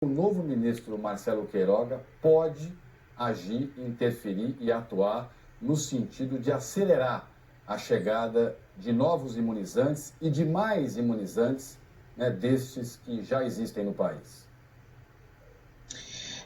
O novo ministro Marcelo Queiroga pode agir, interferir e atuar no sentido de acelerar a chegada de novos imunizantes e de mais imunizantes, né, destes que já existem no país.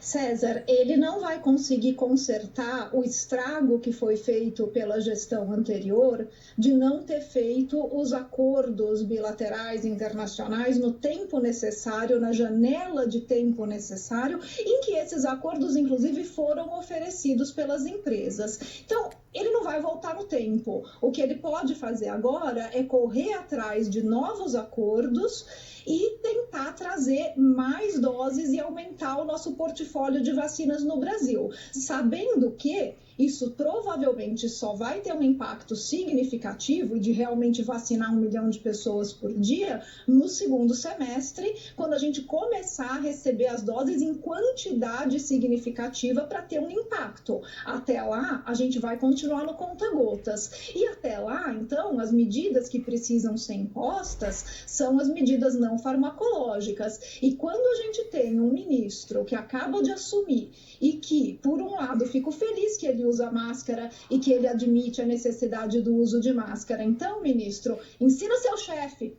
César, ele não vai conseguir consertar o estrago que foi feito pela gestão anterior de não ter feito os acordos bilaterais internacionais no tempo necessário, na janela de tempo necessário, em que esses acordos, inclusive, foram oferecidos pelas empresas. Então, ele não vai voltar no tempo. O que ele pode fazer agora é correr atrás de novos acordos e tentar trazer mais doses e aumentar o nosso portfólio de vacinas no Brasil, sabendo que isso provavelmente só vai ter um impacto significativo de realmente vacinar 1 milhão de pessoas por dia no segundo semestre, quando a gente começar a receber as doses em quantidade significativa para ter um impacto. Até lá, a gente vai continuar no conta-gotas. E até lá, então, as medidas que precisam ser impostas são as medidas não farmacológicas. E quando a gente tem um ministro que acaba de assumir e que, por um lado, fico feliz que ele usa máscara e que ele admite a necessidade do uso de máscara. Então, ministro, ensina seu chefe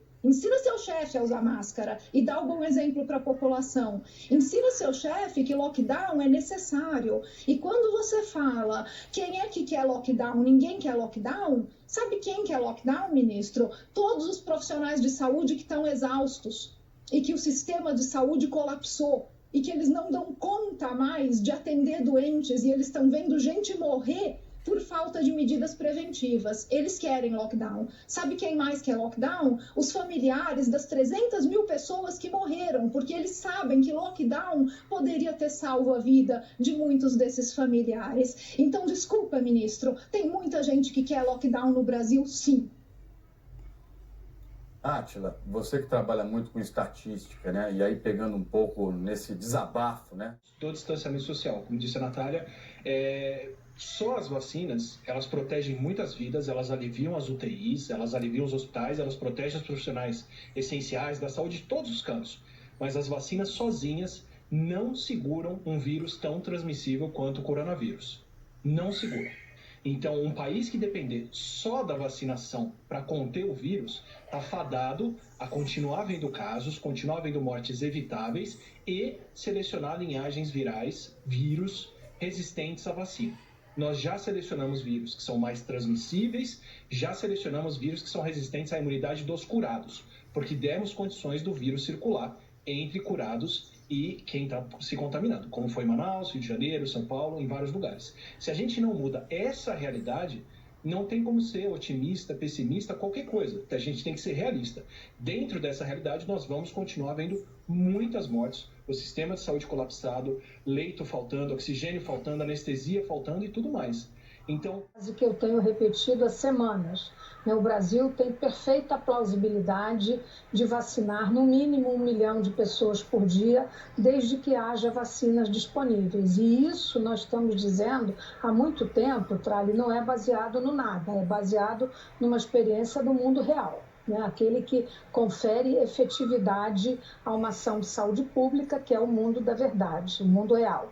a usar máscara e dá um bom exemplo para a população. Ensina seu chefe que lockdown é necessário. E quando você fala quem é que quer lockdown, ninguém quer lockdown, sabe quem quer lockdown, ministro? Todos os profissionais de saúde que estão exaustos e que o sistema de saúde colapsou e que eles não dão conta mais de atender doentes e eles estão vendo gente morrer por falta de medidas preventivas. Eles querem lockdown. Sabe quem mais quer lockdown? Os familiares das 300 mil pessoas que morreram, porque eles sabem que lockdown poderia ter salvo a vida de muitos desses familiares. Então, desculpa, ministro, tem muita gente que quer lockdown no Brasil, sim. Átila, você que trabalha muito com estatística, né? E aí pegando um pouco nesse desabafo, né? Do distanciamento social, como disse a Natália, só as vacinas, elas protegem muitas vidas, elas aliviam as UTIs, elas aliviam os hospitais, elas protegem os profissionais essenciais da saúde de todos os cantos. Mas as vacinas sozinhas não seguram um vírus tão transmissível quanto o coronavírus. Não seguram. Então, um país que depender só da vacinação para conter o vírus está fadado a continuar havendo casos, continuar havendo mortes evitáveis e selecionar linhagens virais, vírus resistentes à vacina. Nós já selecionamos vírus que são mais transmissíveis, já selecionamos vírus que são resistentes à imunidade dos curados, porque demos condições do vírus circular entre curados e quem está se contaminando, como foi em Manaus, Rio de Janeiro, São Paulo, em vários lugares. Se a gente não muda essa realidade, não tem como ser otimista, pessimista, qualquer coisa. A gente tem que ser realista. Dentro dessa realidade, nós vamos continuar vendo muitas mortes, o sistema de saúde colapsado, leito faltando, oxigênio faltando, anestesia faltando e tudo mais. Então, o que eu tenho repetido há semanas, o Brasil tem perfeita plausibilidade de vacinar no mínimo 1 milhão de pessoas por dia, desde que haja vacinas disponíveis. E isso nós estamos dizendo há muito tempo, Trali, não é baseado no nada, é baseado numa experiência do mundo real. Aquele que confere efetividade a uma ação de saúde pública, que é o mundo da verdade, o mundo real.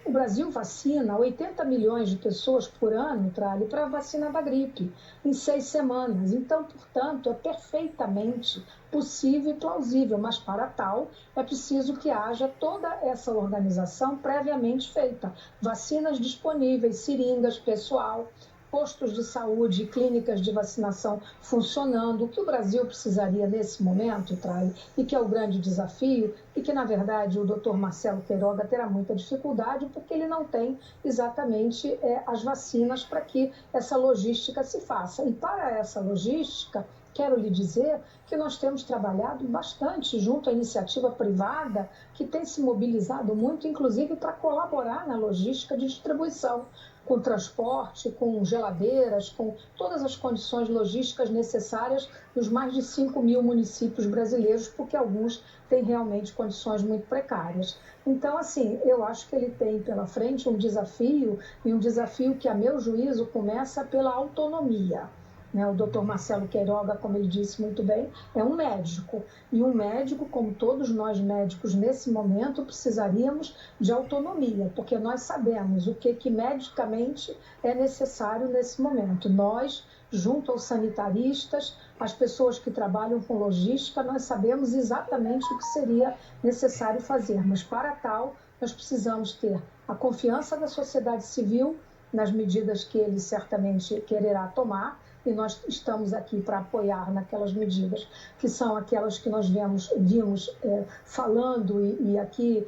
O Brasil vacina 80 milhões de pessoas por ano para a vacina da gripe, em 6 semanas. Então, portanto, é perfeitamente possível e plausível, mas para tal é preciso que haja toda essa organização previamente feita. Vacinas disponíveis, seringas, pessoal, postos de saúde e clínicas de vacinação funcionando. O que o Brasil precisaria nesse momento, Trai, e que é o grande desafio, e que, na verdade, o Dr. Marcelo Queiroga terá muita dificuldade, porque ele não tem exatamente as vacinas para que essa logística se faça. E para essa logística, quero lhe dizer que nós temos trabalhado bastante junto à iniciativa privada, que tem se mobilizado muito, inclusive para colaborar na logística de distribuição, com transporte, com geladeiras, com todas as condições logísticas necessárias nos mais de 5 mil municípios brasileiros, porque alguns têm realmente condições muito precárias. Então, assim, eu acho que ele tem pela frente um desafio, e um desafio que, a meu juízo, começa pela autonomia. né? O doutor Marcelo Queiroga, como ele disse muito bem, é um médico. E um médico, como todos nós médicos nesse momento, precisaríamos de autonomia, porque nós sabemos o que medicamente é necessário nesse momento. Nós, junto aos sanitaristas, as pessoas que trabalham com logística, nós sabemos exatamente o que seria necessário fazer. Mas para tal, nós precisamos ter a confiança da sociedade civil nas medidas que ele certamente quererá tomar, e nós estamos aqui para apoiar naquelas medidas que são aquelas que nós vimos falando e aqui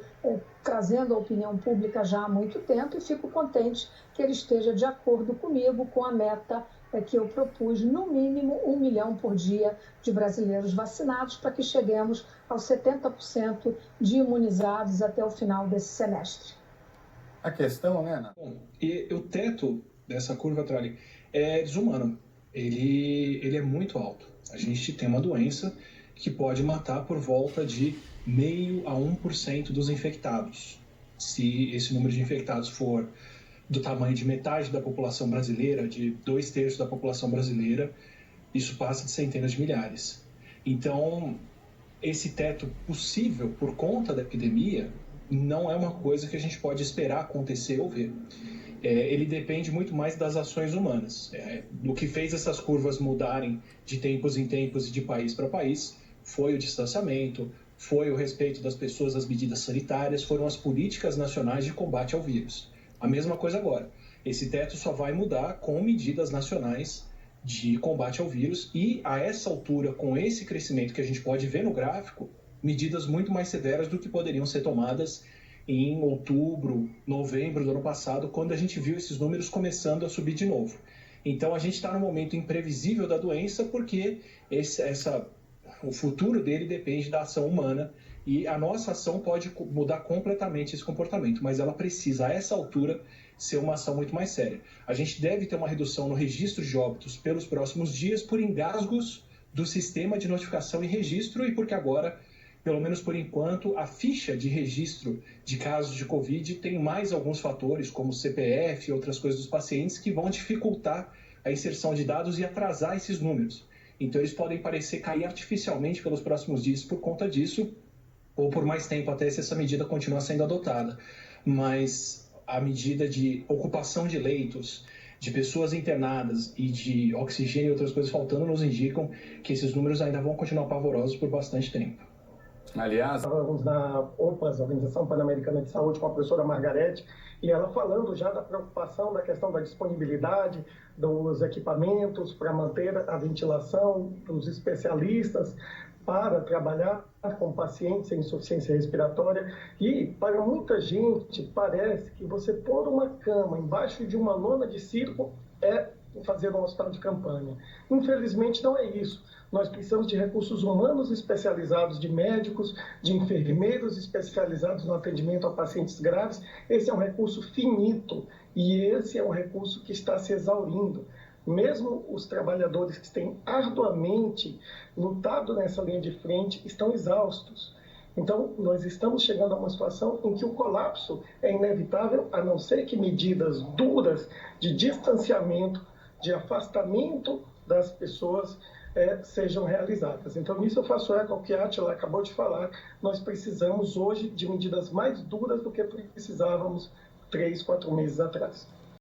trazendo a opinião pública já há muito tempo, e fico contente que ele esteja de acordo comigo com a meta que eu propus, no mínimo 1 milhão por dia de brasileiros vacinados, para que cheguemos aos 70% de imunizados até o final desse semestre. A questão, né, Ana? Bom, e o teto dessa curva, Trali, é desumano. Ele é muito alto. A gente tem uma doença que pode matar por volta de 0,5% a 1% dos infectados. Se esse número de infectados for do tamanho de metade da população brasileira, de 2/3 da população brasileira, isso passa de centenas de milhares. Então, esse teto possível por conta da epidemia não é uma coisa que a gente pode esperar acontecer ou ver. Ele depende muito mais das ações humanas. O que fez essas curvas mudarem de tempos em tempos e de país para país foi o distanciamento, foi o respeito das pessoas às medidas sanitárias, foram as políticas nacionais de combate ao vírus. A mesma coisa agora. Esse teto só vai mudar com medidas nacionais de combate ao vírus e, a essa altura, com esse crescimento que a gente pode ver no gráfico, medidas muito mais severas do que poderiam ser tomadas em outubro, novembro do ano passado, quando a gente viu esses números começando a subir de novo. Então, a gente está num momento imprevisível da doença porque o futuro dele depende da ação humana e a nossa ação pode mudar completamente esse comportamento, mas ela precisa, a essa altura, ser uma ação muito mais séria. A gente deve ter uma redução no registro de óbitos pelos próximos dias por engasgos do sistema de notificação e registro e porque agora, pelo menos por enquanto, a ficha de registro de casos de Covid tem mais alguns fatores, como CPF e outras coisas dos pacientes, que vão dificultar a inserção de dados e atrasar esses números. Então, eles podem parecer cair artificialmente pelos próximos dias por conta disso, ou por mais tempo, até se essa medida continuar sendo adotada. Mas a medida de ocupação de leitos, de pessoas internadas e de oxigênio e outras coisas faltando nos indicam que esses números ainda vão continuar pavorosos por bastante tempo. Aliás, estávamos na OPAS, Organização Pan-Americana de Saúde, com a professora Margarete, e ela falando já da preocupação da questão da disponibilidade dos equipamentos para manter a ventilação, dos especialistas para trabalhar com pacientes em insuficiência respiratória. E para muita gente parece que você pôr uma cama embaixo de uma lona de circo é fazer um hospital de campanha. Infelizmente não é isso. Nós precisamos de recursos humanos especializados, de médicos, de enfermeiros especializados no atendimento a pacientes graves. Esse é um recurso finito e esse é um recurso que está se exaurindo. Mesmo os trabalhadores que têm arduamente lutado nessa linha de frente estão exaustos. Então, nós estamos chegando a uma situação em que o colapso é inevitável, a não ser que medidas duras de distanciamento, de afastamento das pessoas sejam realizadas. Então, nisso eu faço eco ao que a Átila acabou de falar. Nós precisamos hoje de medidas mais duras do que precisávamos 3, 4 meses atrás.